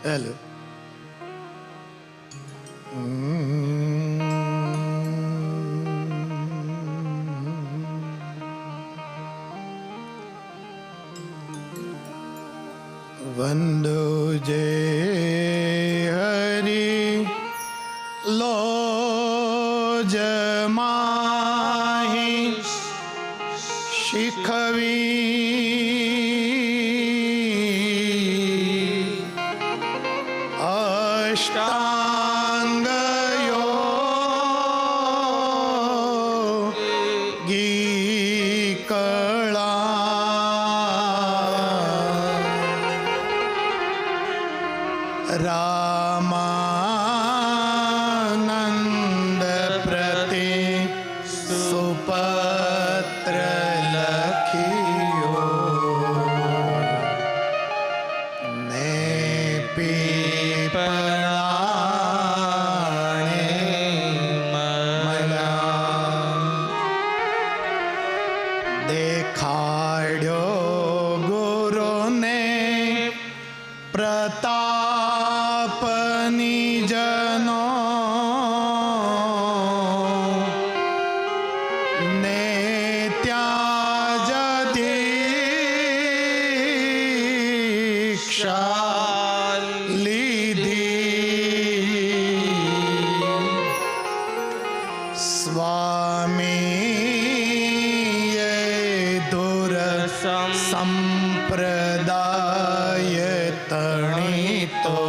Hello. વંદો જે હરી લો જમાહી શીખવી અષ્ટાંગ યોગી કળા રામાનંદ પ્રતિ સુપત્ર લખ્યો ને પીપળાણે મળ્યા દેખાડ્યો ગુરુને પ્રતાપ નિજનો ને ત્યાં જ દીક્ષા લીધી સ્વામીએ દુર સંપ્રદાય તણીતો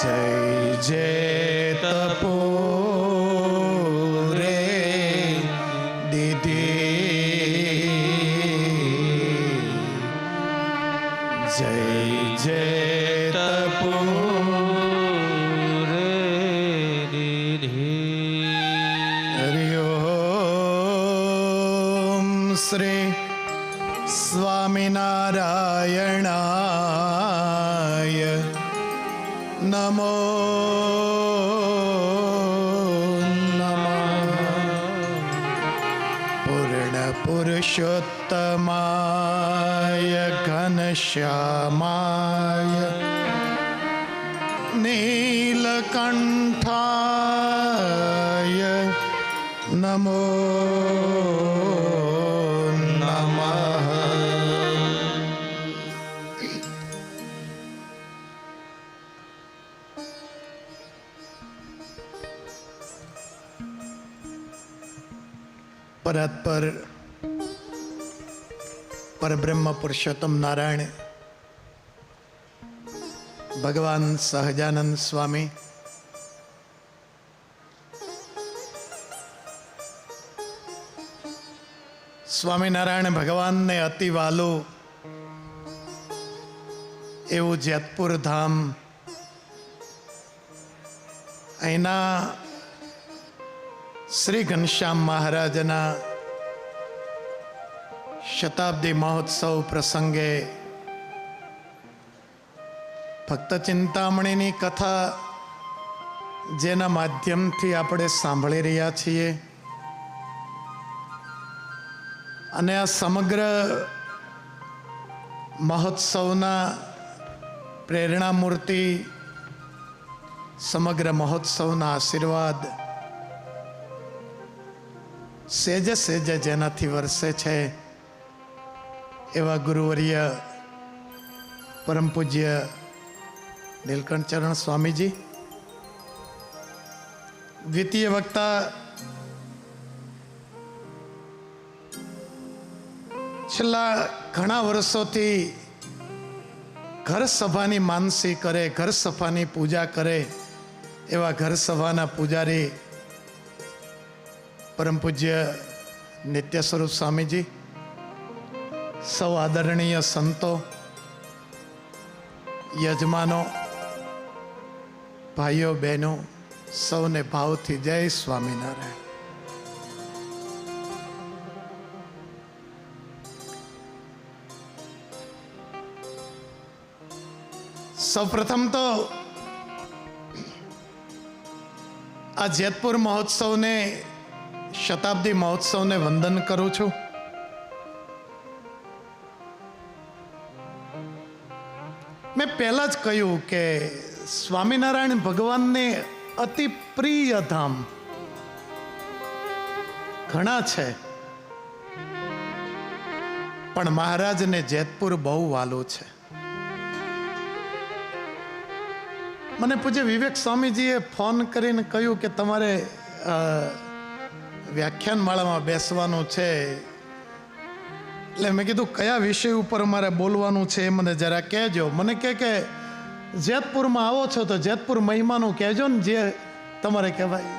જય જય તપોરે દીધી જય જય તપોરે દીધી. હરિ ઓમ શ્રી સ્વામિનારાયણાય નમો પૂર્ણ પુરુષોત્તમાય ઘનશ્યામાય નીલકંઠાય નમો નમઃ. પરાત્પર પરબ્રહ્મ પુરુષોત્તમ નારાયણ ભગવાન સહજાનંદ સ્વામી સ્વામિનારાયણ ભગવાનને અતિ વાલું એવું જેતપુર ધામ, અહીંના શ્રી ઘનશ્યામ મહારાજના શતાબ્દી મહોત્સવ પ્રસંગે ભક્ત ચિંતામણીની કથા જેના માધ્યમથી આપણે સાંભળી રહ્યા છીએ અને આ સમગ્ર મહોત્સવના પ્રેરણામૂર્તિ, સમગ્ર મહોત્સવના આશીર્વાદ સેજે સેજે જેનાથી વરસે છે એવા ગુરુવર્ય પરમ પૂજ્ય નીલકંઠચરણ સ્વામીજી, દ્વિતીય વક્તા છેલ્લા ઘણા વર્ષોથી ઘર સભાની માનસી કરે, ઘર સભાની પૂજા કરે એવા ઘર સભાના પૂજારી પરમ પૂજ્ય નિત્ય સ્વરૂપ સ્વામીજી, સૌ આદરણીય સંતો, યજમાનો, ભાઈઓ બહેનો, સૌને ભાવથી જય સ્વામિનારાયણ. સૌપ્રથમ તો આ જેતપુર મહોત્સવને, શતાબ્દી મહોત્સવને વંદન કરું છું. મેં પહેલાં જ કહ્યું કે સ્વામિનારાયણ ભગવાનને અતિ પ્રિય ધામ ઘણા છે, પણ મહારાજને જેતપુર બહુ વાલું છે. મને પૂજ્ય વિવેક સ્વામીજીએ ફોન કરીને કહ્યું કે તમારે વ્યાખ્યાન માળામાં બેસવાનું છે. એટલે મેં કીધું કયા વિષય ઉપર મારે બોલવાનું છે એ મને જરા કહેજો. મને કહે કે જેતપુરમાં આવો છો તો જેતપુર મહિમાનું કહેજો ને જે તમારે કહેવાય.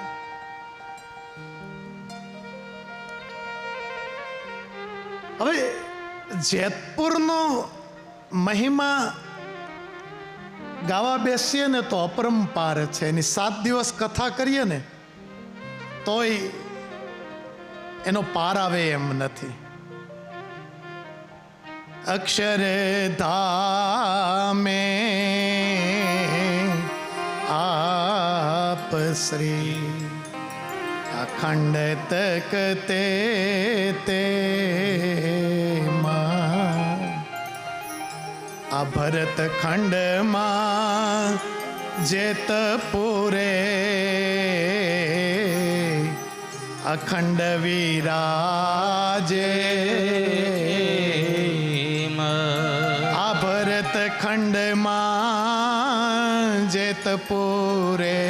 હવે જેતપુરનો મહિમા ગાવા બેસીએ ને તો અપરંપાર છે. એની 7 દિવસ કથા કરીએ ને તોય એનો પાર આવે એમ નથી. અક્ષરધામે આપ શ્રી અખંડ તકતે તે આ ભરત ખંડમાં જેતપુરે અખંડ વિરાજે. આ ભરત ખંડમાં જેતપુરે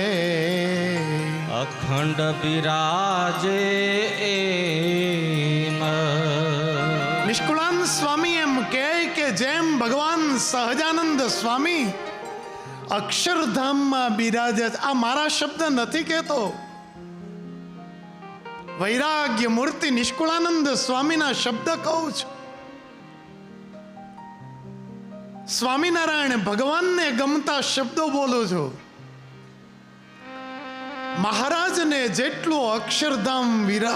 અખંડ વિરાજે. નિષ્કુળાનંદ સ્વામી એમ કહે કે જેમ ભગવાન સહજાનંદ સ્વામી અક્ષરધામમાં બિરાજે. આ મારા શબ્દ નથી કહેતો, વૈરાગ્ય મૂર્તિ નિષ્કુળાનંદ સ્વામીના શબ્દ કહું છું. સ્વામિનારાયણ ભગવાનને ગમતા શબ્દો બોલું છું. મહારાજને જેટલું અક્ષરધામ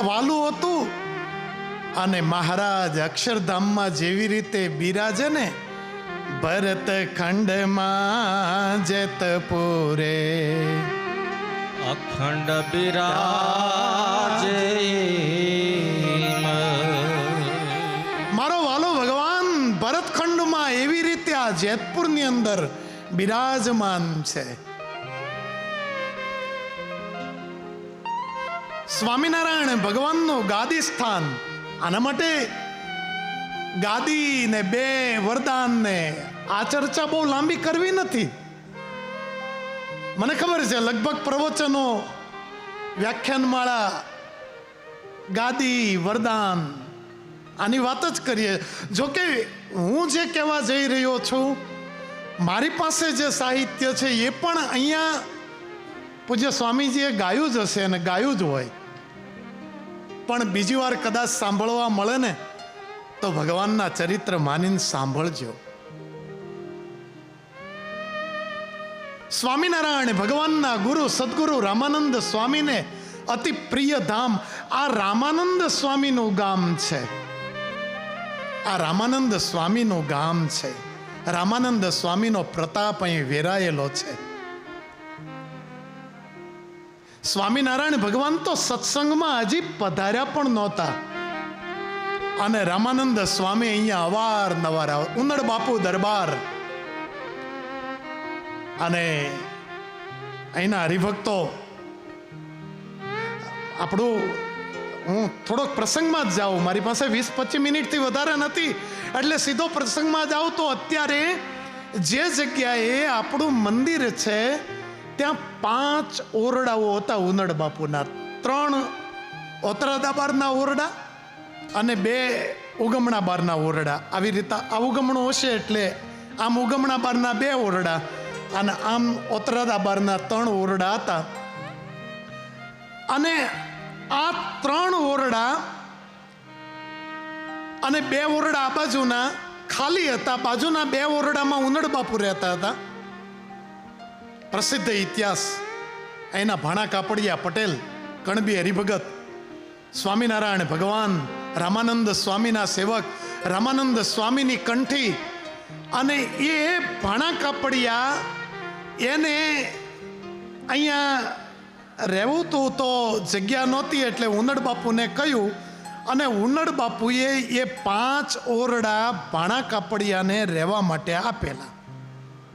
વાલું હતું અને મહારાજ અક્ષરધામમાં જેવી રીતે બિરાજે ને ભરત ખંડમાં જેતપુરે અખંડ બિરાજે. મારો વાલો ભગવાન ભરતખંડમાં એવી રીતે આ જેતપુરની અંદર બિરાજમાન છે. સ્વામિનારાયણ ભગવાનનું ગાદી સ્થાન. આના માટે ગાદી ને 2 વરદાન ને આ ચર્ચા બહુ લાંબી કરવી નથી. મને ખબર છે લગભગ પ્રવચનો વ્યાખ્યાનમાળા ગાદી વરદાન આની વાત જ કરીએ. જોકે હું જે કહેવા જઈ રહ્યો છું, મારી પાસે જે સાહિત્ય છે એ પણ અહીંયા પૂજ્ય સ્વામીજીએ ગાયું જ હશે અને ગાયું જ હોય, પણ બીજી વાર કદાચ સાંભળવા મળે ને તો ભગવાનના ચરિત્ર માનીને સાંભળજો. સ્વામિનારાયણ ભગવાનના ગુરુ સદગુરુ રામાનંદ સ્વામીને અતિ પ્રિય ધામ આ રામાનંદ સ્વામીનું ગામ છે. આ રામાનંદ સ્વામીનું ગામ છે. રામાનંદ સ્વામીનો પ્રતાપ અહીં વેરાયેલો છે. સ્વામિનારાયણ ભગવાન તો સત્સંગમાં હજી પધાર્યા પણ નહોતા અને રામાનંદ સ્વામી અહીંયા અવારનવાર ઉનડ બાપુ દરબાર અને અહીંના હરિભક્તો. આપણું હું થોડોક પ્રસંગમાં જ જાઉં, મારી પાસે 20-25 મિનિટથી વધારે નથી એટલે સીધો પ્રસંગમાં જાઉં. તો અત્યારે જે જગ્યાએ આપણું મંદિર છે ત્યાં 5 ઓરડાઓ હતા ઉનડ બાપુના. 3 ઓતરાદા બારના ઓરડા અને 2 ઉગમણા બારના ઓરડા. આવી રીતે આ ઉગમણું હશે એટલે આમ ઉગમણા બારના 2 ઓરડા અને આમ ઓતરાદા બારના 3 ઓરડા હતા. અને આ 3 ઓરડા અને 2 ઓરડા આ બાજુના ખાલી હતા. બાજુના 2 ઓરડામાં ઉનડ બાપુ રહેતા હતા. પ્રસિદ્ધ ઇતિહાસ એના ભાણા કાપડિયા પટેલ, કણબી હરિભગત, સ્વામિનારાયણ ભગવાન, રામાનંદ સ્વામીના સેવક, રામાનંદ સ્વામીની કંઠી. અને એ ભાણા કાપડિયા એને અહીંયા રહેવું તું તો જગ્યા નહોતી એટલે ઉનડ બાપુને કહ્યું અને ઉનડ બાપુએ એ 5 ઓરડા ભાણા કાપડિયાને રહેવા માટે આપેલા.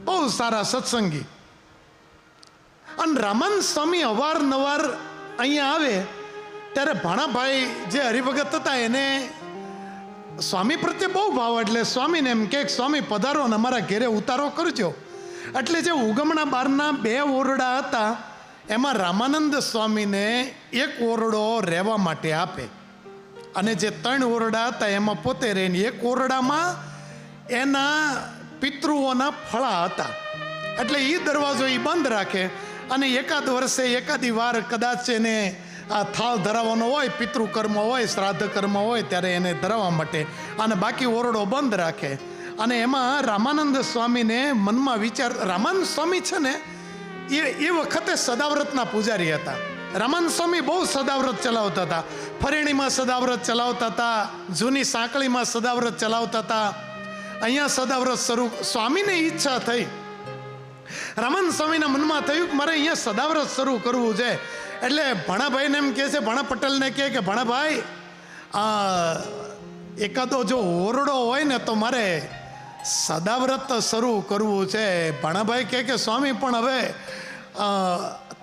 બહુ સારા સત્સંગી. અને રામાનંદ સ્વામી અવારનવાર અહીંયા આવે ત્યારે ભાણાભાઈ જે હરિભગત હતા એને સ્વામી પ્રત્યે બહુ ભાવ, એટલે સ્વામીને એમ કે સ્વામી પધારો ને અમારા ઘેરે ઉતારો કરજો. એટલે જે ઉગમણા બારના 2 ઓરડા હતા એમાં રામાનંદ સ્વામીને 1 ઓરડો રહેવા માટે આપે, અને જે 3 ઓરડા હતા એમાં પોતે રહીને 1 ઓરડામાં એના પિતૃઓના ફળા હતા. એટલે એ દરવાજો એ બંધ રાખે, અને એકાદ વર્ષે એકાદી વાર કદાચ એને આ થાળ ધરાવવાનો હોય, પિતૃકર્મ હોય, શ્રાદ્ધ કર્મ હોય ત્યારે એને ધરાવવા માટે, અને બાકી ઓરડો બંધ રાખે. અને એમાં રામાનંદ સ્વામીને મનમાં વિચાર, રામાનંદ સ્વામી છે ને એ વખતે સદાવ્રતના પૂજારી હતા. રામાનંદ સ્વામી બહુ સદાવ્રત ચલાવતા હતા. ફરેણીમાં સદાવ્રત ચલાવતા હતા, જૂની સાંકળીમાં સદાવ્રત ચલાવતા હતા, અહીંયા સદાવ્રત શરૂ. સ્વામીને ઈચ્છા થઈ, રામાનંદ સ્વામીના મનમાં થયું કે મારે અહીંયા સદાવ્રત શરૂ કરવું છે. એટલે ભાણાભાઈને એમ કહે છે, ભાણા પટેલને કહે કે ભાણાભાઈ એકાદો જો ઓરડો હોય ને તો મારે સદાવ્રત શરૂ કરવું છે. ભાણાભાઈ કહે કે સ્વામી પણ હવે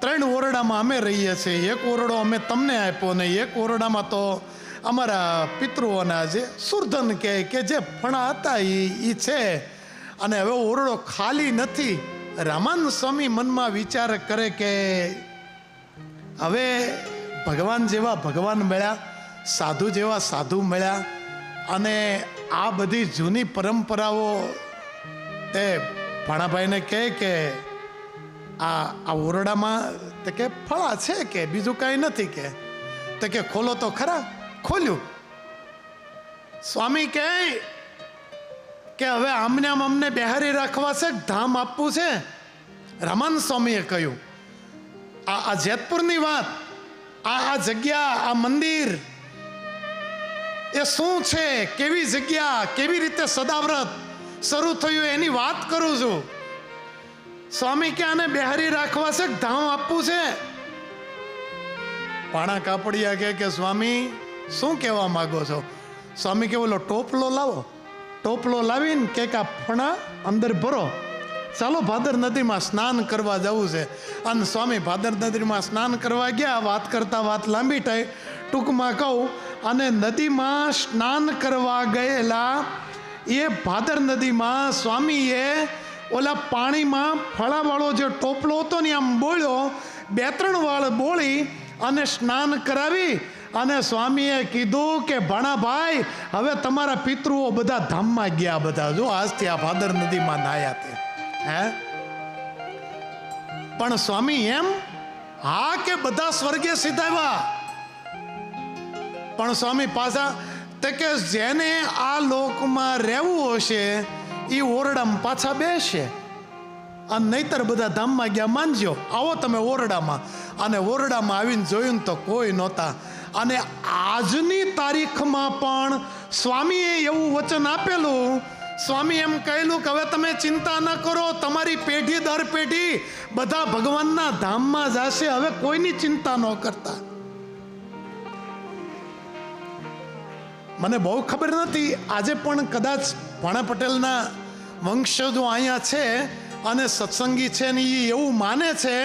3 ઓરડામાં અમે રહીએ છીએ, 1 ઓરડો અમે તમને આપ્યો ને 1 ઓરડામાં તો અમારા પિતૃઓના જે સુરધન કે જે ફણા હતા એ છે, અને હવે ઓરડો ખાલી નથી. રામાનંદ સ્વામી મનમાં વિચાર કરે કે હવે ભગવાન જેવા ભગવાન મળ્યા, સાધુ જેવા સાધુ મળ્યા, અને આ બધી જૂની પરંપરાઓ તે ભાણાભાઈને કહે કે આ ઓરડામાં તો કે ફળા છે કે બીજું કાંઈ નથી કે, તો કે ખોલો તો ખરા. ખોલ્યું. સ્વામી કહે કે હવે આમને આમ અમને બિહારી રાખવા છે, ધામ આપવું છે. રામાનંદ સ્વામીએ કહ્યું આ જેતપુરની વાત, આ જગ્યા, આ મંદિર એ શું છે, કેવી જગ્યા, કેવી રીતે સદાવ્રત શરૂ થયું એની વાત કરું છું. સ્વામી કે આને બિહારી રાખવા છે, ધામ આપવું છે. પાણા કાપડિયા કે સ્વામી શું કહેવા માંગો છો? સ્વામી કે ઓલો ટોપલો લાવો. ટોપલો લાવીને કે આ ફણા અંદર ભરો, ચાલો ભાદર નદીમાં સ્નાન કરવા જવું છે. અને સ્વામી ભાદર નદીમાં સ્નાન કરવા ગયા. વાત કરતા વાત લાંબી થાય, ટૂંકમાં કહું, અને નદીમાં સ્નાન કરવા ગયેલા એ ભાદર નદીમાં સ્વામીએ ઓલા પાણીમાં ફળાવાળો જે ટોપલો હતો ને આમ બોળ્યો, 2-3 વાળ બોળી અને સ્નાન કરાવી. અને સ્વામીએ કીધું કે ભાણાભાઈ હવે તમારા પિતૃઓ બધા ધામમાં ગયા, બધા જો આજથી આ ભાદર નદીમાં નાયા તે. હે પણ સ્વામી એમ હા કે બધા સ્વર્ગે સીધાવ્યા. પણ સ્વામી પાછા તે કે જેને આ લોકમાં રહેવું હશે એ ઓરડામાં પાછા બેસે, અને નહીતર બધા ધામમાં ગયા માનજો. આવો તમે ઓરડામાં. અને ઓરડામાં આવીને જોયું તો કોઈ નહોતા. અને આજની તારીખમાં પણ સ્વામીએ એવું વચન આપેલું, સ્વામી એમ કહેલું કે હવે તમે ચિંતા ન કરો, તમારી પેઢી દર પેઢી બધા ભગવાનના ધામમાં જશે, હવે કોઈની ચિંતા ન કરતા. મને બહુ ખબર નથી, આજે પણ કદાચ ભાણા પટેલના વંશજો અહીંયા છે અને સત્સંગી છે ને એ એવું માને છે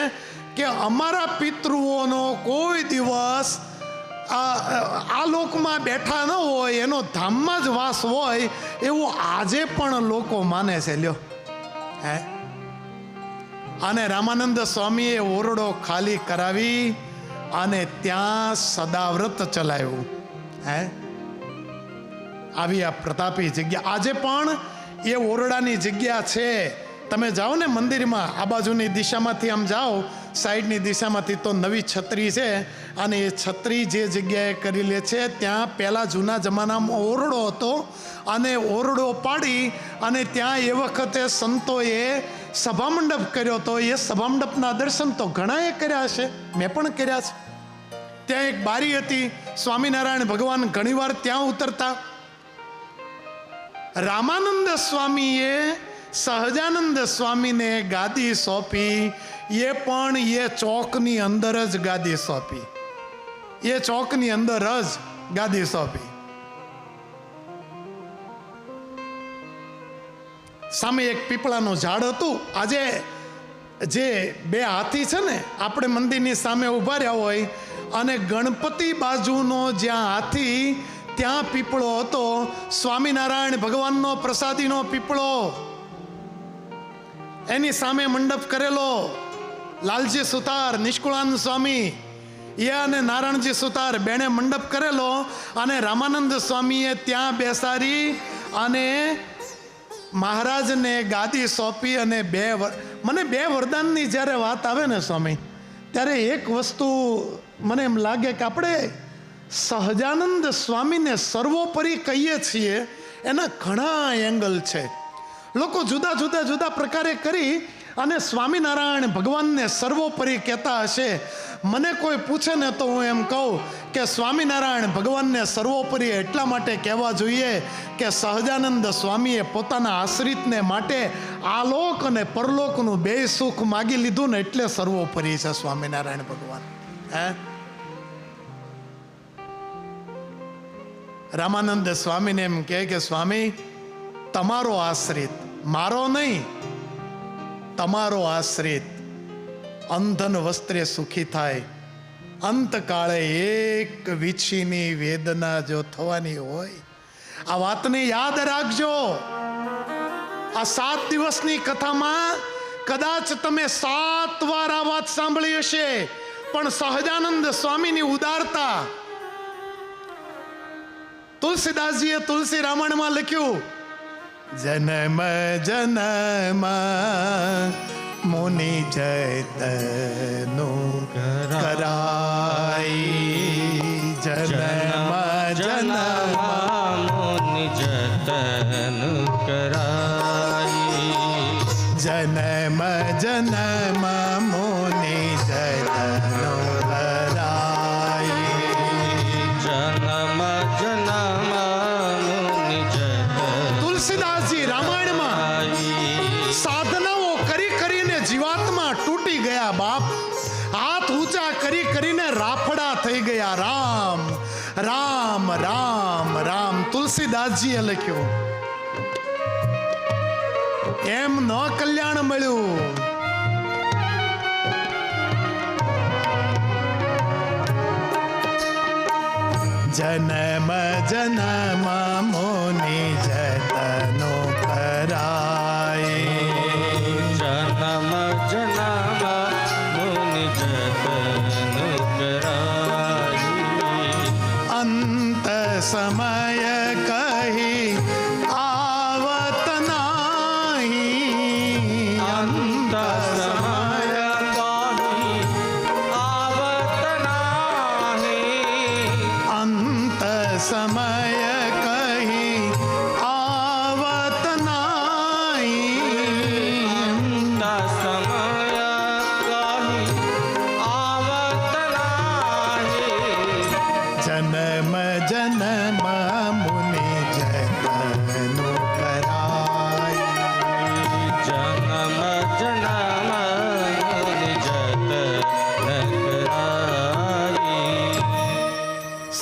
કે અમારા પિતૃઓનો કોઈ દિવસ આ લોકમાં બેઠા ન હોય, એનો ધામમાં જ વાસ હોય, એવું આજે પણ લોકો માને છે. લ્યો હે. અને રામાનંદ સ્વામીએ ઓરડો ખાલી કરાવી અને ત્યાં સદાવ્રત ચલાવ્યું. હે આવી આ પ્રતાપી જગ્યા આજે પણ એ ઓરડાની જગ્યા છે. તમે જાઓ ને મંદિરમાં, આ બાજુની દિશામાંથી આમ જાઓ, સાઈડની દિશામાંથી, તો નવી છત્રી છે. અને એ છત્રી જે જગ્યાએ કરેલી છે ત્યાં પહેલાં જૂના જમાનામાં ઓરડો હતો, અને ઓરડો પાડી અને ત્યાં એ વખતે સંતોએ સભામંડપ કર્યો હતો. એ સભામંડપના દર્શન તો ઘણાએ કર્યા છે, મેં પણ કર્યા છે. ત્યાં એક બારી હતી, સ્વામિનારાયણ ભગવાન ઘણીવાર ત્યાં ઉતરતા. રામાનંદ સ્વામીએ સહજાનંદ સ્વામીને ગાદી સોંપી, એ પણ એ ચોકની અંદર જ ગાદી સોંપી, એ ચોકની અંદર જ ગાદી સોંપી. સામે એક પીપળાનું ઝાડ હતું. આજે જે બે હાથી છે ને, આપણે મંદિરની સામે ઊભા રહ્યા હોય અને ગણપતિ બાજુનો જ્યાં હાથી ત્યાં પીપળો હતો, સ્વામિનારાયણ ભગવાનનો પ્રસાદીનો પીપળો. એની સામે મંડપ કરેલો. લાલજી સુતાર, નિષ્કુળાનંદ સ્વામી એ અને નારાયણજી સુતાર બેને મંડપ કરેલો અને રામાનંદ સ્વામીએ ત્યાં બેસાડી અને મહારાજને ગાદી સોંપી. અને મને બે વરદાનની જ્યારે વાત આવે ને સ્વામી, ત્યારે એક વસ્તુ મને એમ લાગે કે આપણે સહજાનંદ સ્વામીને સર્વોપરી કહીએ છીએ, એના ઘણા એંગલ છે. લોકો જુદા જુદા જુદા પ્રકારે કરી અને સ્વામિનારાયણ ભગવાનને સર્વોપરી કહેતા હશે. મને કોઈ પૂછે ને તો હું એમ કહું કે સ્વામિનારાયણ ભગવાનને સર્વોપરી એટલા માટે કહેવા જોઈએ કે સહજાનંદ સ્વામીએ પોતાના આશ્રિતને માટે આલોક અને પરલોકનું બે સુખ માગી લીધું ને, એટલે સર્વોપરી છે સ્વામિનારાયણ ભગવાન. હે, રામાનંદ સ્વામીને એમ કે સ્વામી, તમારો આશ્રિત, મારો નહીં, તમારો આશ્રિત અંધન વસ્ત્રે સુખી થાય. અંતકાળે એક વીછીની વેદના જો થવાની હોય, આ વાતને યાદ રાખજો. આ 7 દિવસની કથામાં કદાચ તમે 7 વાર આ વાત સાંભળી હશે, પણ સહજાનંદ સ્વામીની ઉદારતા. તુલસીદાસજીએ તુલસી રામાયણમાં લખ્યું, જન્મ જન્મ મુનિ જતનું કરાઈ. જન્મ જન્મ મુનિ જતન કરાઈ. જન્મ જન્મ મુનિ જતનું કરાઈ. જન્મ જન્મ મુનિ જતન તુલસીદાસજી રામાયણમાં સાધનાઓ કરી કરીને જીવાત્મા તૂટી ગયા બાપ. હાથ ઊંચા કરી કરીને રાફડા થઈ ગયા. રામ રામ રામ રામ તુલસીદાસજીએ લખ્યું. એમ ન કલ્યાણ મળ્યું. જન્મ જન્મ મુનિ જતનો કરાય. જન્મ જન્મ મુનિ જતન કરાઈ. અંત સમય કહી આવત નાહી. અંત સમય કહી આવત નાહી. અંત સમય કહી આવત નાહી. અંત સમય કહી આવત નાહી. જન્મ જન્મ મુનિ જતનો કરાય. જન્મ જન્મ મુનિ જતન કરાઈ.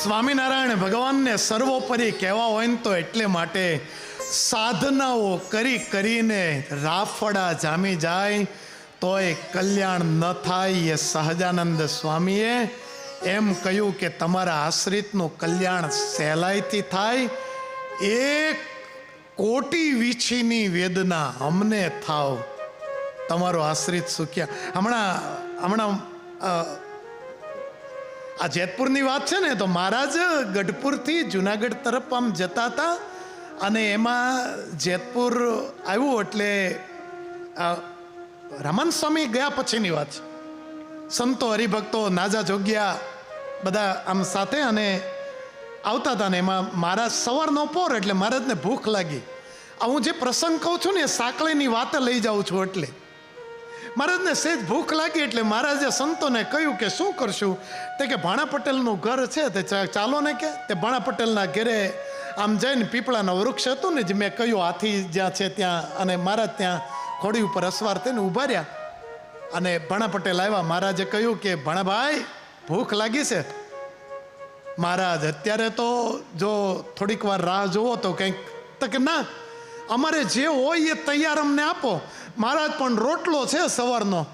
સ્વામિનારાયણ ભગવાનને સર્વોપરી કહેવા હોય ને તો એટલે માટે સાધનાઓ કરી કરીને રાફડા જામી જાય તોય કલ્યાણ ન થાય. એ સહજાનંદ સ્વામીએ એમ કહ્યું કે તમારા આશ્રિતનું કલ્યાણ સહેલાઈથી થાય. 1,000,000 વીછીની વેદના અમને થાવ, તમારો આશ્રિત સુખ્યા. હમણાં આ જેતપુરની વાત છે ને, તો મહારાજ ગઢપુરથી જુનાગઢ તરફ આમ જતા હતા અને એમાં જેતપુર આવ્યું એટલે રામાનંદ સ્વામી ગયા પછીની વાત છે. સંતો હરિભક્તો નાજા જોગ્યા બધા આમ સાથે અને આવતા હતા ને એમાં મહારાજ સવારનો પોર એટલે મહારાજને ભૂખ લાગી. આ હું જે પ્રસંગ કહું છું ને એ સાંકળીની વાત લઈ જાઉં છું. એટલે મહારાજને સહેજ ભૂખ લાગી એટલે મહારાજે સંતોને કહ્યું કે શું કરશું? તે કે ભાણા પટેલનું ઘર છે તે ચાલો ને. કે તે ભાણા પટેલના ઘરે આમ જઈને પીપળાનું વૃક્ષ હતું ને જે મેં કહ્યું હાથી જ્યાં છે ત્યાં, અને મહારાજ ત્યાં ઘોડી ઉપર અસવાર થઈને ઊભા રહ્યા અને ભાણા પટેલ આવ્યા. મહારાજે કહ્યું કે ભાણાભાઈ ભૂખ લાગી છે? મહારાજ અત્યારે તો જો થોડીક વાર રાહ જુઓ તો કંઈક. તો કે ના, અમારે જે હોય એ તૈયાર અમને આપો. મહારાજ પણ રોટલો છે સવારનો,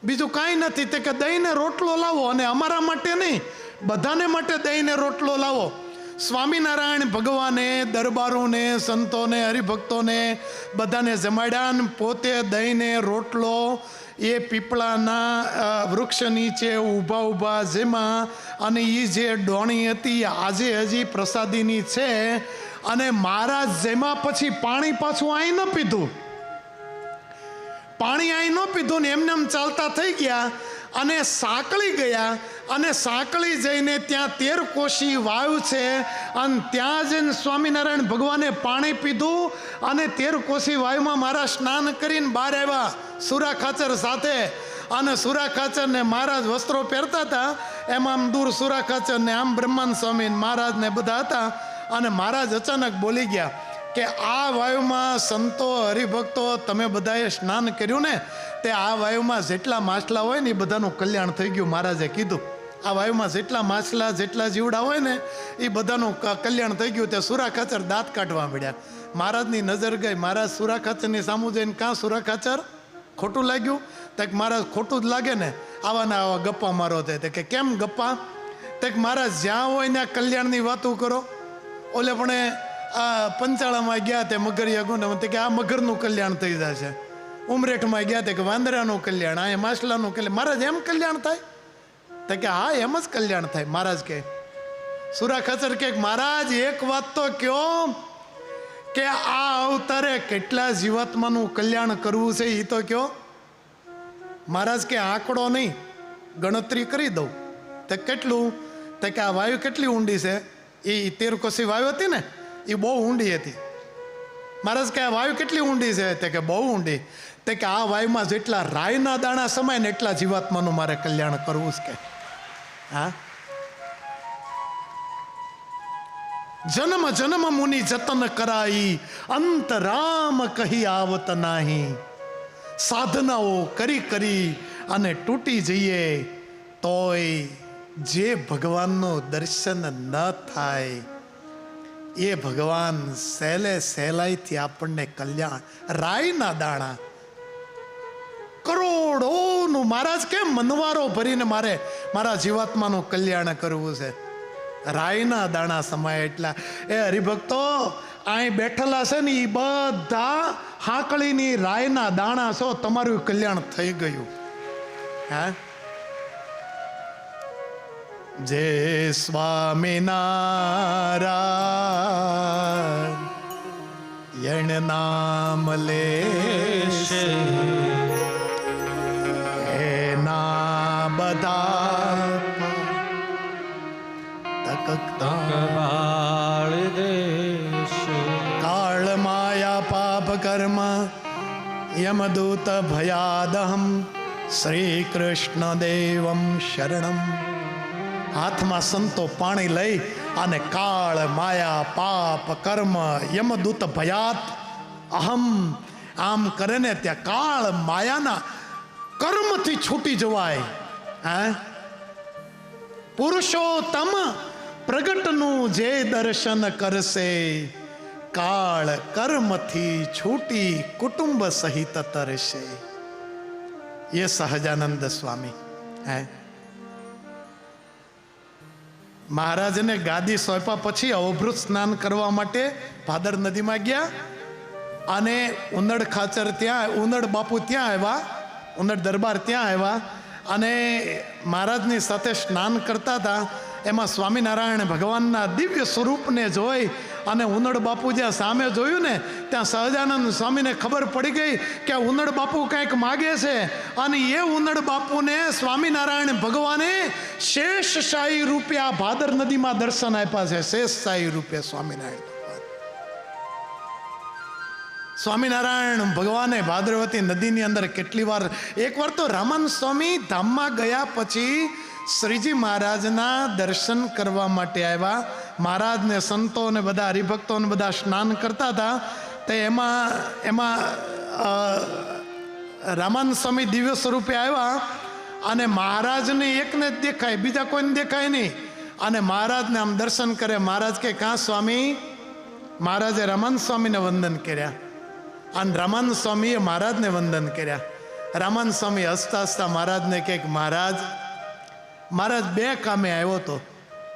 બીજું કાંઈ નથી. તે કે દહીંને રોટલો લાવો, અને અમારા માટે નહીં, બધાને માટે દહીંને રોટલો લાવો. સ્વામિનારાયણ ભગવાને દરબારોને, સંતોને, હરિભક્તોને બધાને જમાડ્યા, અને પોતે દહીંને રોટલો એ પીપળાના વૃક્ષ નીચે ઊભા ઊભા જેમાં, અને એ જે ડોણી હતી આજે હજી પ્રસાદીની છે. અને મહારાજ જેમાં પછી પાણી પાછું અહીં ન પીધું, પાણી અહીં ન પીધું ને એમને એમ ચાલતા થઈ ગયા અને સાંકળી ગયા. અને સાંકળી જઈને ત્યાં 13 કોશી વાવ છે, અને ત્યાં જઈને સ્વામિનારાયણ ભગવાને પાણી પીધું. અને 13 કોશી વાયુમાં મારા સ્નાન કરીને બહાર આવ્યા સુરા ખાચર સાથે. અને સુરા ખાચરને મહારાજ વસ્ત્રો પહેરતા હતા, એમાં આમ દૂર સુરા ખાચર ને આમ બ્રહ્માનંદ સ્વામી મહારાજ ને બધા હતા. અને મહારાજ અચાનક બોલી ગયા કે આ વાયુમાં સંતો, હરિભક્તો, તમે બધાએ સ્નાન કર્યું ને, તે આ વાયુમાં જેટલા માછલા હોય ને એ બધાનું કલ્યાણ થઈ ગયું. મહારાજે કીધું આ વાયુમાં જેટલા માછલા, જેટલા જીવડા હોય ને એ બધાનું કલ્યાણ થઈ ગયું. તે સુરા ખાચર દાંત કાઢવા મળ્યા. મહારાજની નજર ગઈ. મહારાજ સુરા ખાચરની સામું જઈને, કાં સુરા ખાચર ખોટું લાગ્યું? તો મહારાજ ખોટું જ લાગે ને, આવાના આવા ગપ્પા મારો તે કે કેમ ગપ્પા? તે મહારાજ જ્યાં હોય ત્યાં કલ્યાણની વાતો કરો. ઓલે પણ આ પંચાળામાં ગયા તે મગરિયા ગુને કે આ મગરનું કલ્યાણ થઈ જશે. ઉમરેઠમાં ગયા તે કે વાંદરાનું કલ્યાણ, આ માછલાનું કલ્યાણ. મહારાજ એમ કલ્યાણ થાય? તો કે હા, એમ જ કલ્યાણ થાય. મહારાજ કે સુરા ખાચર કે મહારાજ એક વાત તો કયો કે આ અવતારે કેટલા જીવાત્માનું કલ્યાણ કરવું છે એ તો કયો. મહારાજ કે આંકડો નહીં, ગણતરી કરી દઉં. તે કેટલું? તો કે આ વાયુ કેટલી ઊંડી છે? એ 13 કોશી વાયુ હતી ને, એ બહુ ઊંડી હતી. મહારાજ કે આ વાયુ કેટલી ઊંડી છે? તે કે બહુ ઊંડી. તે કે આ વાયુમાં જેટલા રાયના દાણા સમાય ને એટલા જીવાત્માનું મારે કલ્યાણ કરવું છે. કે હા, જન્મ જન્મ મુનિ જતન કરાઈ, અંત રામ કહી આવત નાહી. સાધનાઓ કરી કરી અને તૂટી જઈએ તોય જે ભગવાનનું દર્શન ન થાય એ ભગવાન સહેલાઈથી આપણને કલ્યાણ. રાયના દાણા કરોડોનું. મહારાજ કેમ મનવારો ભરીને મારે મારા જીવાત્માનું કલ્યાણ કરવું છે? રાયના દાણા સમાય એટલા. એ હરિભક્તો અહીં બેઠેલા છે ને એ બધા હાકળીની રાયના દાણા છો. તમારું કલ્યાણ થઈ ગયું. હા, જય સ્વામિનારાયણ નામ લેશે એના બધા તકબાળ દેશે. કાળ માયા પાપ કર્મ યમદૂત ભયાદહમ શ્રી કૃષ્ણ દેવમ શરણમ. હાથમાં સંતો પાણી લઈ અને કાળ માયા પાપ કર્મ યમદૂત ભયાત અહમ આમ કરે ને ત્યાં કાળ માયાના કર્મથી છૂટી જવાય. હા, પુરુષોત્તમ પ્રગટનું જે દર્શન કરશે, કાળ કર્મથી છૂટી કુટુંબ સહિત તરશે. એ સહજાનંદ સ્વામી. હે, મહારાજને ગાદી સોંપ્યા પછી અવભૃત સ્નાન કરવા માટે ભાદર નદીમાં ગયા. અને ઉનડ ખાચર ત્યાં, ઉનડ બાપુ ત્યાં આવ્યા, ઉનડ દરબાર ત્યાં આવ્યા. અને મહારાજની સાથે સ્નાન કરતા હતા. એમાં સ્વામિનારાયણ ભગવાનના દિવ્ય સ્વરૂપને જોઈ અને ઉનડ બાપુ જ્યાં સામે જોયું ને ત્યાં સહજાનંદ સ્વામીને ખબર પડી ગઈ કે ઉનડ બાપુ કંઈક માગે છે. અને એ ઉનડ બાપુને સ્વામિનારાયણ ભગવાને શેષ શાહી રૂપે આ ભાદર નદીમાં દર્શન આપ્યા છે. શેષ શાહી રૂપે સ્વામિનારાયણ સ્વામિનારાયણ ભગવાને ભાદ્રવતી નદીની અંદર કેટલી વાર, એકવાર તો રામાનંદ સ્વામી ધામમાં ગયા પછી શ્રીજી મહારાજના દર્શન કરવા માટે આવ્યા. મહારાજને સંતો ને બધા હરિભક્તોને બધા સ્નાન કરતા હતા. તો એમાં રામાનંદ સ્વામી દિવ્ય સ્વરૂપે આવ્યા. અને મહારાજને એકને જ દેખાય, બીજા કોઈને દેખાય નહીં. અને મહારાજને આમ દર્શન કરે. મહારાજ કે કાં સ્વામી? મહારાજે રામાનંદ સ્વામીને વંદન કર્યા અને રામાનંદ સ્વામીએ મહારાજને વંદન કર્યા. રામાનંદ સ્વામી હસતા હસતા મહારાજને કહે કે મહારાજ બે કામે આવ્યો હતો.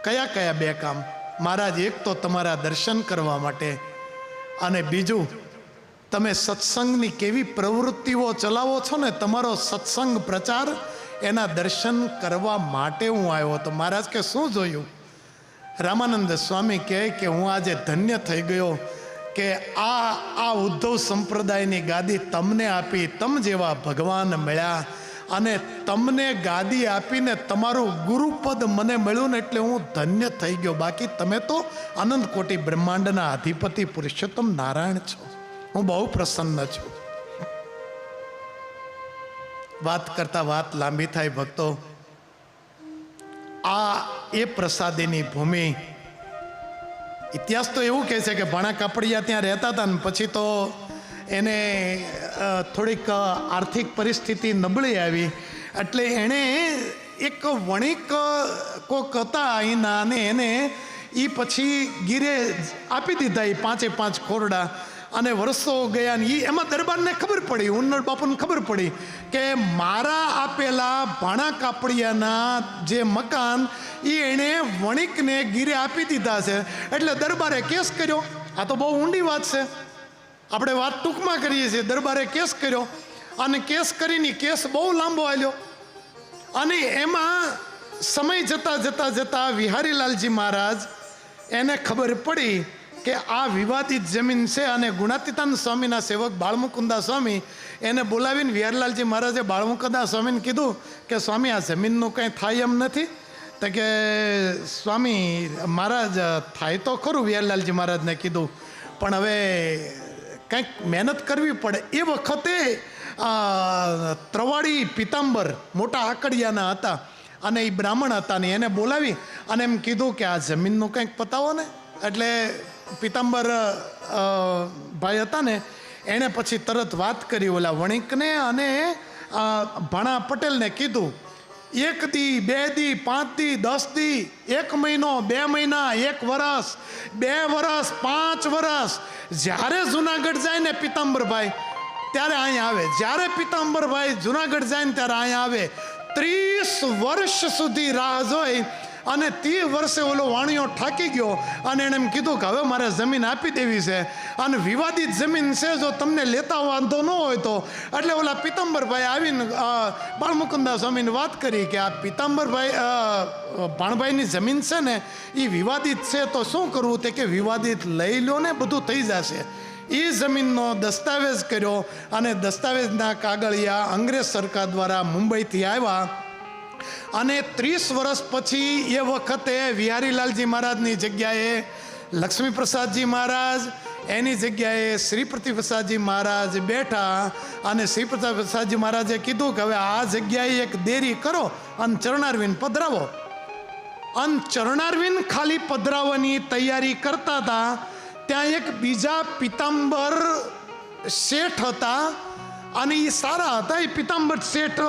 કયા કયા બે કામ? મહારાજ, એક તો તમારા દર્શન કરવા માટે, અને બીજું તમે સત્સંગની કેવી પ્રવૃત્તિઓ ચલાવો છો ને, તમારો સત્સંગ પ્રચાર, એના દર્શન કરવા માટે હું આવ્યો હતો. મહારાજ કે શું જોયું? રામાનંદ સ્વામી કહે કે હું આજે ધન્ય થઈ ગયો કે આ ઉદ્ધવ સંપ્રદાયની ગાદી તમને આપી, તમ જેવા ભગવાન મળ્યા, અને તમને ગાદી આપીને તમારું ગુરુપદ મને મળ્યું ને એટલે હું ધન્ય થઈ ગયો. બાકી તમે તો અનંત કોટી બ્રહ્માંડના અધિપતિ પુરુષોત્તમ નારાયણ છો. હું બહુ પ્રસન્ન છું. વાત કરતા વાત લાંબી થાય ભક્તો. આ એ પ્રસાદીની ભૂમિ. ઇતિહાસ તો એવું કહે છે કે ભાણા કાપડિયા ત્યાં રહેતા હતા ને પછી તો એને થોડીક આર્થિક પરિસ્થિતિ નબળી આવી, એટલે એણે એક વણિક કોક હતા અહીંના, અને એને એ પછી ગીરે આપી દીધા એ 5 ખોરડા. અને વર્ષો ગયા ને એમાં દરબારને ખબર પડી, ઉન્નડ બાપુને ખબર પડી કે મારા આપેલા ભાણા કાપડિયાના જે મકાન એ એણે વણિકને ગીરે આપી દીધા છે. એટલે દરબારે કેસ કર્યો. આ તો બહુ ઊંડી વાત છે, આપણે વાત ટૂંકમાં કરીએ છીએ. દરબારે કેસ કર્યો, અને કેસ કરીને કેસ બહુ લાંબો હાલ્યો, અને એમાં સમય જતા વિહારીલાલજી મહારાજ એને ખબર પડી કે આ વિવાદિત જમીન છે. અને ગુણાતીતાનંદ સ્વામીના સેવક બાળમુકુંદા સ્વામી એને બોલાવીને વિહારીલાલજી મહારાજે બાળમુકુંદા સ્વામીને કીધું કે સ્વામી, આ જમીનનું કંઈ થાય એમ નથી. તો કે સ્વામી મહારાજ થાય તો ખરું, વિહારીલાલજી મહારાજને કીધું, પણ હવે કંઈક મહેનત કરવી પડે. એ વખતે ત્રવાડી પિતાંબર મોટા આકડિયાના હતા, અને એ બ્રાહ્મણ હતા ને એને બોલાવી અને એમ કીધું કે આ જમીનનું કંઈક પતાવો ને. એટલે પિતાંબર ભાઈ હતા ને એણે પછી તરત વાત કરી ઓલા વણિકને અને ભાણા પટેલને કીધું. 1 દી 2 દી 5 દી 10 દી 1 મહિનો 2 મહિના 1 વર્ષ 2 વર્ષ 5 વર્ષ, જ્યારે જુનાગઢ જાય ને પિતાંબરભાઈ ત્યારે અહીંયા આવે. જ્યારે પિતાંબરભાઈ જુનાગઢ જાય ને ત્યારે અહીંયા આવે. 30 વર્ષ સુધી રાહ જોઈ, અને 30 વર્ષે ઓલો વાણિયો થાકી ગયો અને એણે એમ કીધું કે હવે મારે જમીન આપી દેવી છે, અને વિવાદિત જમીન છે, જો તમને લેતા વાંધો ન હોય તો. એટલે ઓલા પિતાંબરભાઈ આવીને બાળમુકુંદા સ્વામીને વાત કરી કે આ પિતાંબરભાઈ ભાણભાઈની જમીન છે ને એ વિવાદિત છે, તો શું કરવું? તે કે વિવાદિત લઈ લો ને, બધું થઈ જશે. એ જમીનનો દસ્તાવેજ કર્યો, અને દસ્તાવેજના કાગળિયા અંગ્રેજ સરકાર દ્વારા મુંબઈથી આવ્યા. અને 30 વર્ષ પછી એ વખતે વિહારીલાલજી મહારાજની જગ્યાએ લક્ષ્મીપ્રસાદજી મહારાજ, એની જગ્યાએ શ્રી પ્રતિપ્રસાદજી મહારાજ બેઠા. અને શ્રી પ્રતિપ્રસાદજી મહારાજે કીધું કે હવે આ જગ્યાએ એક દેરી કરો અને ચરણારવિંદ પધરાવો. અને ચરણારવિંદ ખાલી પધરાવવાની તૈયારી કરતા હતા, ત્યાં એક બીજા પિતાંબર શેઠ હતા, અને એ સારા હતા. એ પિતાંબર શેઠ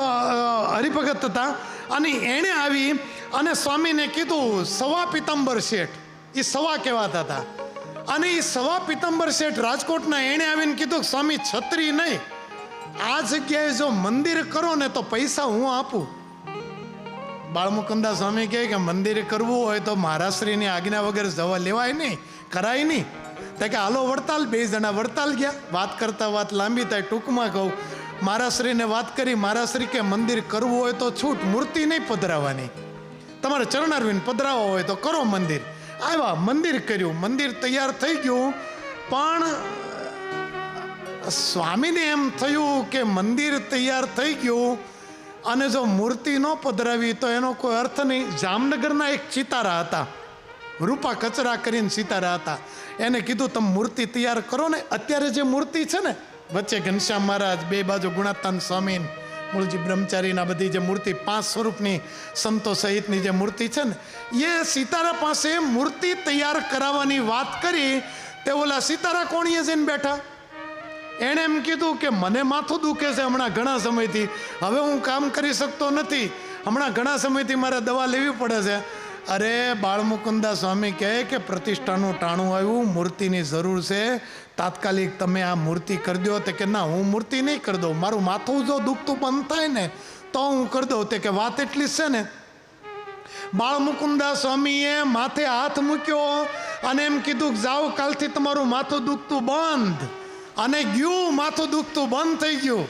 હરિભગત હતા, અને એણે આવી અને સ્વામીને કીધું, સવા પિતાંબર શેઠ, એ સવા કહેવાતા હતા. અને એ સવા પિતાંબર શેઠ રાજકોટના, એણે આવીને કીધું સ્વામી, છત્રી નહીં, આ જગ્યાએ જો મંદિર કરો ને તો પૈસા હું આપું. બાળમુકુંદા સ્વામી કહે કે મંદિર કરવું હોય તો મહારાજશ્રીની આજ્ઞા વગર જવા લેવાય નહીં, કરાય નહીં. તો કે હાલો વડતાલ. 2 જણા વડતાલ ગયા. વાત કરતા વાત લાંબી થાય, ટૂંકમાં કહું. મહારાજશ્રીને વાત કરી. મહારાજશ્રી કે મંદિર કરવું હોય તો છૂટ, મૂર્તિ નહીં પધરાવવાની, તમારે ચરણારવિંદ પધરાવવા હોય તો કરો મંદિર. આવ્યા, મંદિર કર્યું, મંદિર તૈયાર થઈ ગયું. પણ સ્વામીને એમ થયું કે મંદિર તૈયાર થઈ ગયું અને જો મૂર્તિ ન પધરાવી તો એનો કોઈ અર્થ નહીં. જામનગરના એક ચિતારા હતા, રૂપા કચરા કરીને સિતારા હતા. એને કીધું તમે મૂર્તિ તૈયાર કરો ને. અત્યારે જે મૂર્તિ છે ને, વચ્ચે ઘનશ્યામ મહારાજ, 2 બાજુ ગુણાતાન સ્વામી, મૂળજી બ્રહ્મચારીના બધી જે મૂર્તિ 5 સ્વરૂપની સંતો સહિતની જે મૂર્તિ છે ને, એ સિતારા પાસે મૂર્તિ તૈયાર કરાવવાની વાત કરી. તે ઓલા સિતારા કોણીએ જઈને બેઠા. એણે એમ કીધું કે મને માથું દુખે છે હમણાં ઘણા સમયથી, હવે હું કામ કરી શકતો નથી, હમણાં ઘણા સમયથી મારે દવા લેવી પડે છે. અરે બાળમુકુંદા સ્વામી કહે કે પ્રતિષ્ઠાનું ટાણું આવ્યું, મૂર્તિની જરૂર છે, તાત્કાલિક તમે આ મૂર્તિ કરી દો. તે કે ના, હું મૂર્તિ નહીં કરી દઉં, મારું માથું જો દુખતું બંધ થાય ને તો હું કરી દઉં. તે કે વાત એટલી જ છે ને. બાળમુકુંદા સ્વામીએ માથે હાથ મૂક્યો અને એમ કીધું કે જાઓ, કાલથી તમારું માથું દુખતું બંધ. અને ગયું, માથું દુખતું બંધ થઈ ગયું.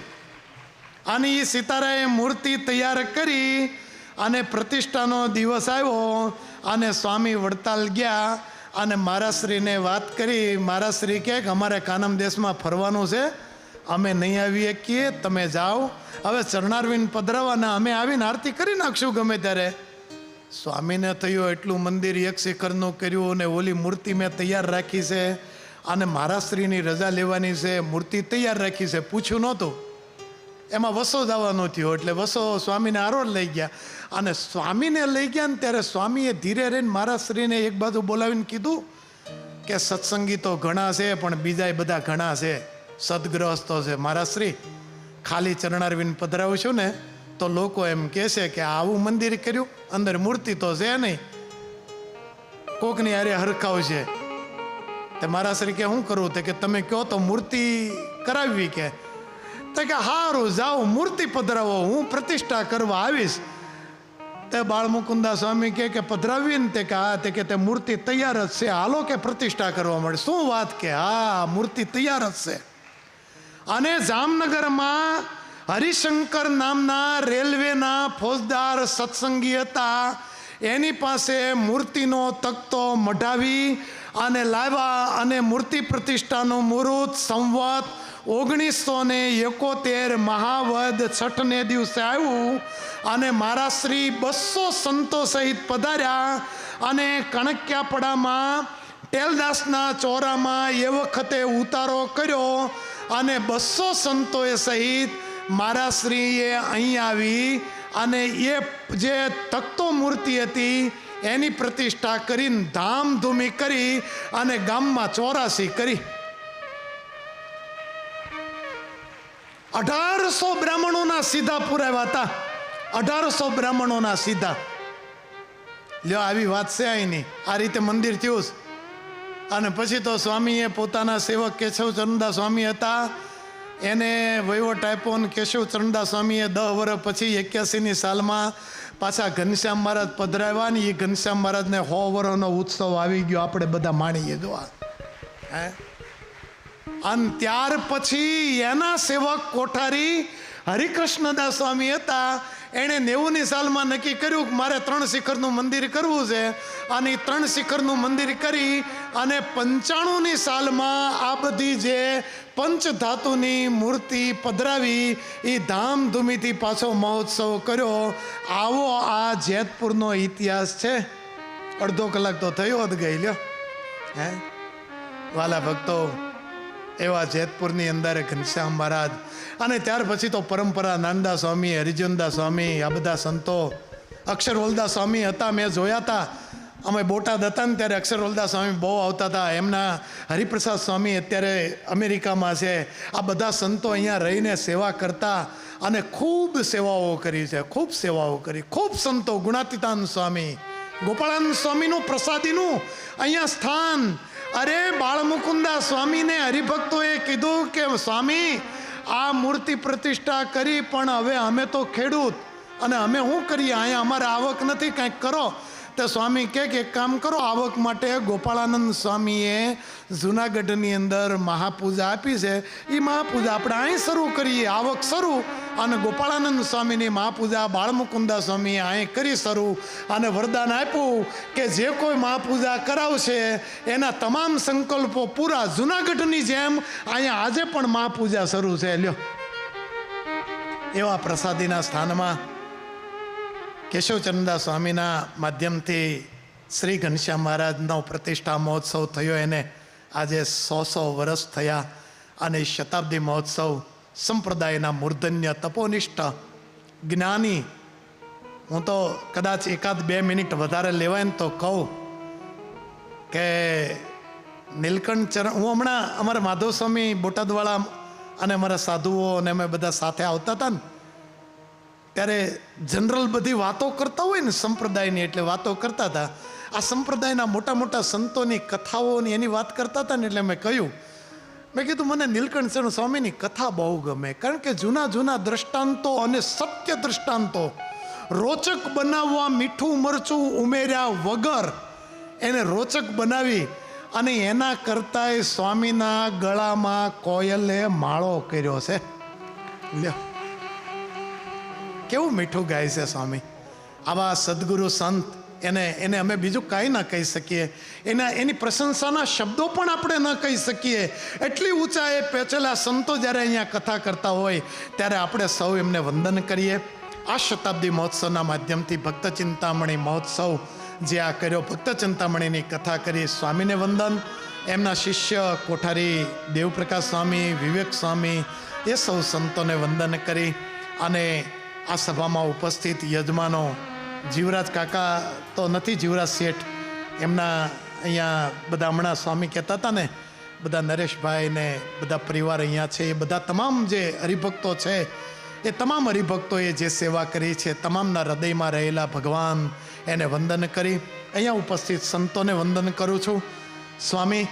અને એ સિતારાએ મૂર્તિ તૈયાર કરી અને પ્રતિષ્ઠાનો દિવસ આવ્યો અને સ્વામી વડતાલ ગયા અને મહારાજશ્રીને વાત કરી. મહારાજશ્રી કહે કે અમારે કાનમ દેશમાં ફરવાનું છે, અમે નહીં આવીએ શકીએ, તમે જાઓ. હવે ચરણારવિંદ પધરાવાના, અમે આવીને આરતી કરી નાખશું ગમે ત્યારે. સ્વામીને થયું એટલું મંદિર એક શિખરનું કર્યું અને ઓલી મૂર્તિ મેં તૈયાર રાખી છે અને મહારાજશ્રીની રજા લેવાની છે, મૂર્તિ તૈયાર રાખી છે, પૂછ્યું નહોતું. એમાં વસો જવાનું થયું એટલે વસો સ્વામીને આરોડ લઈ ગયા. અને સ્વામીને લઈ ગયા ને ત્યારે સ્વામીએ ધીરે રહીને મહારાજશ્રીને એક બાજુ બોલાવીને કીધું કે સત્સંગી તો ઘણા છે પણ બીજા બધા ઘણા છે, સદગ્રહસ્થો છે. મહારાજશ્રી, ખાલી ચરણારવિંદ પધરાવું ને તો લોકો એમ કહેશે કે આવું મંદિર કર્યું, અંદર મૂર્તિ તો છે નહીં, કોકની હારે હરખાવશે. તે મહારાજશ્રી કે શું કરવું? તે કે તમે કહો તો મૂર્તિ કરાવવી. કે કે હારું, જાઓ મૂર્તિ પધરાવો, હું પ્રતિષ્ઠા કરવા આવીશ. તે બાળમુકુંદા સ્વામી કે પધરાવી ને? તે કે હા. તે કે તે મૂર્તિ તૈયાર જ છે, હાલો કે પ્રતિષ્ઠા કરવા મળે. શું વાત? કે હા, મૂર્તિ તૈયાર જ છે. અને જામનગરમાં હરિશંકર નામના રેલવેના ફોજદાર સત્સંગી હતા, એની પાસે મૂર્તિનો તખતો મઢાવી અને લાવ્યા અને મૂર્તિ પ્રતિષ્ઠાનું મુહૂર્ત સંવત 1971 મહાવદ છઠને દિવસે આવ્યું અને મહારાજશ્રી 200 સંતો સહિત પધાર્યા અને કણક્યાપડામાં ટેલદાસના ચોરામાં એ વખતે ઉતારો કર્યો અને 200 સંતોએ સહિત મહારાજશ્રીએ અહીં આવી અને એ જે તખતો મૂર્તિ હતી એની પ્રતિષ્ઠા કરીને ધામધૂમી કરી અને ગામમાં 84 કરી. 1800 બ્રાહ્મણોના સીધા પુરાવ્યા હતા. 1800 બ્રાહ્મણોના સીધા. લ્યો, આવી વાત છે અહીંની. આ રીતે મંદિર થયું. અને પછી તો સ્વામીએ પોતાના સેવક કેશવ ચરણદાસ સ્વામી હતા, એને વહીવટ આપ્યો. અને કેશવ ચરણદાસ સ્વામીએ 10 વર્ષ પછી 81ની સાલમાં પાછા ઘનશ્યામ મહારાજ પધરાવ્યા ને એ ઘનશ્યામ મહારાજને 100 વર્ષનો ઉત્સવ આવી ગયો, આપણે બધા માણીએ. જોવા હે. અને ત્યાર પછી એના સેવક કોઠારી હરિકૃષ્ણદાસ સ્વામી હતા, એણે 90ની સાલમાં નક્કી કર્યું કે મારે 3 શિખરનું મંદિર કરવું છે. અને 3 શિખરનું મંદિર કરી અને 95ની સાલમાં આ બધી જે પંચધાતુની મૂર્તિ પધરાવી એ ધામધૂમીથી પાછો મહોત્સવ કર્યો. આવો આ જેતપુરનો ઇતિહાસ છે. અડધો કલાક તો થયો જ ગઈ. લ્યો હે વાલા ભક્તો, એવા જેતપુરની અંદર ઘનશ્યામ મહારાજ. અને ત્યાર પછી તો પરંપરા નાનદા સ્વામી, હરિજનદાસ સ્વામી, આ બધા સંતો. અક્ષરવલદાસ સ્વામી હતા, મેં જોયા હતા. અમે બોટાદ હતા ને ત્યારે અક્ષરવલદાસ સ્વામી બહુ આવતા હતા. એમના હરિપ્રસાદ સ્વામી અત્યારે અમેરિકામાં છે. આ બધા સંતો અહીંયા રહીને સેવા કરતા અને ખૂબ સેવાઓ કરી છે, ખૂબ સેવાઓ કરી. ખૂબ સંતો, ગુણાતીતાન સ્વામી, ગોપાળાનંદ સ્વામીનું પ્રસાદીનું અહીંયા સ્થાન. અરે બાળમુકુંદા સ્વામીને હરિભક્તોએ કીધું કે સ્વામી, આ મૂર્તિ પ્રતિષ્ઠા કરી પણ હવે અમે તો ખેડૂત અને અમે શું કરીએ, અહીંયા અમારે આવક નથી, કંઈક કરો. તો સ્વામી કે એક કામ કરો, આવક માટે ગોપાળાનંદ સ્વામીએ જુનાગઢની અંદર મહાપૂજા આપી છે, એ મહાપૂજા આપણે અહીં શરૂ કરીએ, આવક શરૂ. અને ગોપાળાનંદ સ્વામીની મહાપૂજા બાળમુકુંદા સ્વામીએ અહીં કરી શરૂ અને વરદાન આપ્યું કે જે કોઈ મહાપૂજા કરાવશે એના તમામ સંકલ્પો પૂરા. જુનાગઢની જેમ અહીંયા આજે પણ મહાપૂજા શરૂ છે. લ્યો, એવા પ્રસાદીના સ્થાનમાં કેશવચંદ્રદાસ સ્વામીના માધ્યમથી શ્રી ઘનશ્યામ મહારાજનો પ્રતિષ્ઠા મહોત્સવ થયો. એને આજે 100 વર્ષ થયા અને શતાબ્દી મહોત્સવ સંપ્રદાયના મૂર્ધન્ય તપોનિષ્ઠ જ્ઞાની. હું તો કદાચ 1-2 મિનિટ વધારે લેવાય ને તો કહું કે નીલકંઠ ચરણ. હું હમણાં અમારા માધવ સ્વામી બોટાદવાળા અને અમારા સાધુઓ અને અમે બધા સાથે આવતા હતા ને ત્યારે જનરલ બધી વાતો કરતા હોય ને સંપ્રદાયની, એટલે વાતો કરતા હતા. આ સંપ્રદાયના મોટા મોટા સંતોની કથાઓની એની વાત કરતા હતા ને, એટલે મેં કીધું મને નીલકંઠ શરણ સ્વામીની કથા બહુ ગમે, કારણ કે જૂના જૂના દ્રષ્ટાંતો અને સત્ય દ્રષ્ટાંતો રોચક બનાવવા મીઠું મરચું ઉમેર્યા વગર એને રોચક બનાવી અને એના કરતાંય સ્વામીના ગળામાં કોયલે માળો કર્યો છે. લ્યો કેવું મીઠું ગાય છે સ્વામી. આવા સદગુરુ સંત એને અમે બીજું કાંઈ ના કહી શકીએ, એની પ્રશંસાના શબ્દો પણ આપણે ન કહી શકીએ. એટલી ઊંચાએ પેચેલા સંતો જ્યારે અહીંયા કથા કરતા હોય ત્યારે આપણે સૌ એમને વંદન કરીએ. આ શતાબ્દી મહોત્સવના માધ્યમથી ભક્ત ચિંતામણી મહોત્સવ જે આ કર્યો, ભક્ત ચિંતામણીની કથા કરી, સ્વામીને વંદન. એમના શિષ્ય કોઠારી દેવપ્રકાશ સ્વામી, વિવેક સ્વામી, એ સૌ સંતોને વંદન કરી અને આ સભામાં ઉપસ્થિત યજમાનો, જીવરાજ કાકા તો નથી, જીવરાજ શેઠ, એમના અહીંયા બધા હમણાં સ્વામી કહેતા હતા ને, બધા નરેશભાઈ ને બધા પરિવાર અહીંયા છે, એ બધા તમામ જે હરિભક્તો છે એ તમામ હરિભક્તોએ જે સેવા કરી છે, તમામના હૃદયમાં રહેલા ભગવાન એને વંદન કરી અહીંયા ઉપસ્થિત સંતોને વંદન કરું છું. સ્વામી,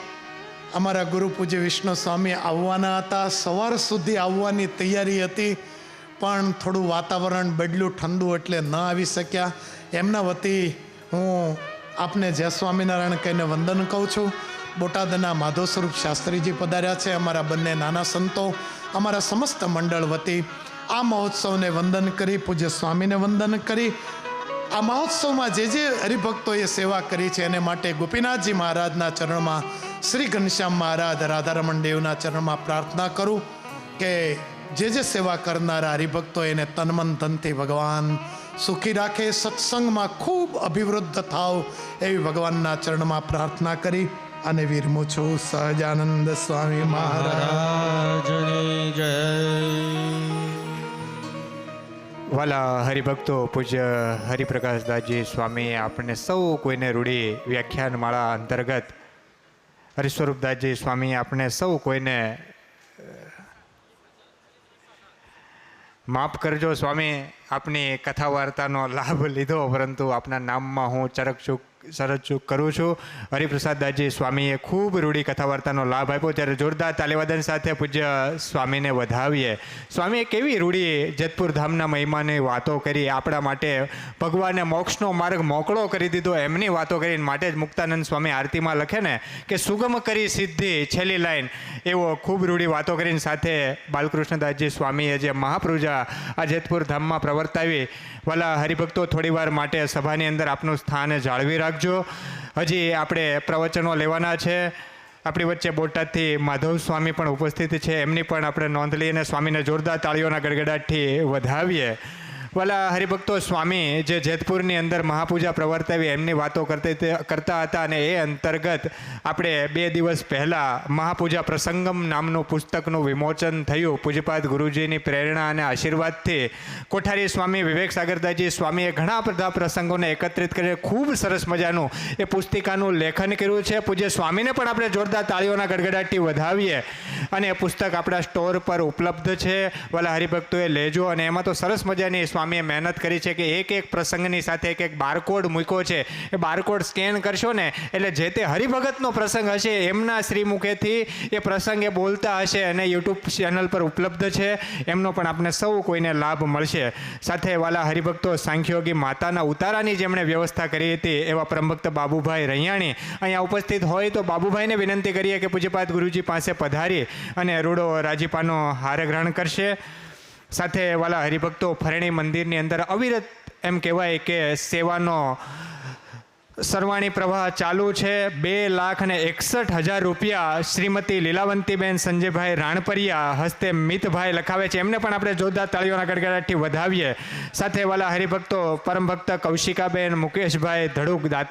અમારા ગુરુ પૂજ્ય વિષ્ણુ સ્વામી આવવાના હતા, સવાર સુધી આવવાની તૈયારી હતી, પણ થોડું વાતાવરણ બદલ્યું ઠંડુ એટલે ન આવી શક્યા. એમના વતી હું આપને જય સ્વામિનારાયણ કહીને વંદન કહું છું. બોટાદના માધવ સ્વરૂપ શાસ્ત્રીજી પધાર્યા છે, અમારા બંને નાના સંતો, અમારા સમસ્ત મંડળ વતી આ મહોત્સવને વંદન કરી, પૂજ્ય સ્વામીને વંદન કરી. આ મહોત્સવમાં જે હરિભક્તોએ સેવા કરી છે એને માટે ગોપીનાથજી મહારાજના ચરણમાં, શ્રી ઘનશ્યામ મહારાજ, રાધારમણ દેવના ચરણમાં પ્રાર્થના કરું કે જે સેવા કરનારા હરિભક્તો એને તનમન ધનથી ભગવાન સુખી રાખે, સત્સંગમાં ખૂબ અભિવૃદ્ધ થાવ એવી ભગવાનના ચરણમાં પ્રાર્થના કરી અને વિરમું છું. સહજાનંદ સ્વામી મહારાજની જય. વાલા હરિભક્તો, પૂજ્ય હરિપ્રકાશદાસજી સ્વામી આપણે સૌ કોઈને રૂઢી વ્યાખ્યાન માળા અંતર્ગત હરિસ્વરૂપદાસજી સ્વામી આપણે સૌ કોઈને માફ કરજો સ્વામી, આપની કથા વાર્તાનો લાભ લીધો, પરંતુ આપના નામમાં હું શરતચૂક કરું છું. હરિપ્રસાદદાસજી સ્વામીએ ખૂબ રૂઢી કથા વાર્તાનો લાભ આપ્યો, ત્યારે જોરદાર તાલીવાદન સાથે પૂજ્ય સ્વામીને વધાવીએ. સ્વામીએ કેવી રૂઢી જેતપુર ધામના મહિમાની વાતો કરી, આપણા માટે ભગવાને મોક્ષનો માર્ગ મોકળો કરી દીધો એમની વાતો કરીને, માટે જ મુક્તાનંદ સ્વામી આરતીમાં લખે ને કે સુગમ કરી સિદ્ધિ છેલ્લી લાઈન, એવો ખૂબ રૂઢી વાતો કરીને સાથે બાલકૃષ્ણદાસજી સ્વામીએ જે મહાપૂજા આ જેતપુર ધામમાં પ્રવર્તાવી. વાલા હરિભક્તો, થોડીવાર માટે સભાની અંદર આપનું સ્થાન જાળવી રાખજો. હજી આપણે પ્રવચનો લેવાના છે. આપણી વચ્ચે બોટાદથી માધવ સ્વામી પણ ઉપસ્થિત છે, એમની પણ આપણે નોંધ લઈને સ્વામીને જોરદાર તાળીઓના ગડગડાટથી વધાવીએ. વાલા હરિભક્તો, સ્વામી જે જેતપુરની અંદર મહાપૂજા પ્રવર્તાવી એમની વાતો કરતા હતા, અને એ અંતર્ગત આપણે 2 દિવસ પહેલાં મહાપૂજા પ્રસંગમ નામનું પુસ્તકનું વિમોચન થયું. પૂજ્યપાદ ગુરુજીની પ્રેરણા અને આશીર્વાદથી કોઠારી સ્વામી વિવેક સાગરદાસજી સ્વામીએ ઘણા બધા પ્રસંગોને એકત્રિત કરીને ખૂબ સરસ મજાનું એ પુસ્તિકાનું લેખન કર્યું છે. પૂજ્ય સ્વામીને પણ આપણે જોરદાર તાળીઓના ગડગડાટથી વધાવીએ. અને એ પુસ્તક આપણા સ્ટોર પર ઉપલબ્ધ છે, વાલા હરિભક્તોએ લેજો. અને એમાં તો સરસ મજાની સ્વામીએ મહેનત કરી છે કે એક પ્રસંગની સાથે એક બારકોડ મૂક્યો છે. એ બારકોડ સ્કેન કરશો ને એટલે જે તે હરિભગતનો પ્રસંગ હશે એમના શ્રીમુખેથી એ પ્રસંગ એ બોલતા હશે, અને યુટ્યુબ ચેનલ પર ઉપલબ્ધ છે, એમનો પણ આપણે સૌ કોઈને લાભ મળશે. સાથે વાલા હરિભક્તો, સાંખ્યોગી માતાના ઉતારાની જેમણે વ્યવસ્થા કરી હતી એવા પરમભક્ત બાબુભાઈ રૈયાણી અહીંયા ઉપસ્થિત હોય તો બાબુભાઈને વિનંતી કરીએ કે પૂજ્યપાદ ગુરુજી પાસે પધારી અને રૂડો રાજીપાનો હાર ગ્રહણ કરશે. સાથે વાલા હરિભક્તો, ફરણી મંદિરની અંદર અવિરત એમ કહેવાય કે સેવાનો સરવાણી પ્રવાહ ચાલુ છે. 2,61,000 રૂપિયા શ્રીમતી લીલાવંતીબેન સંજયભાઈ રાણપરિયા હસ્તે મિતભાઈ લખાવે છે, એમને પણ આપણે જોરદાર તાળીઓના ગડગડાટથી વધાવીએ. સાથે વાલા હરિભક્તો, પરમભક્ત કૌશિકાબેન મુકેશભાઈ ધડુક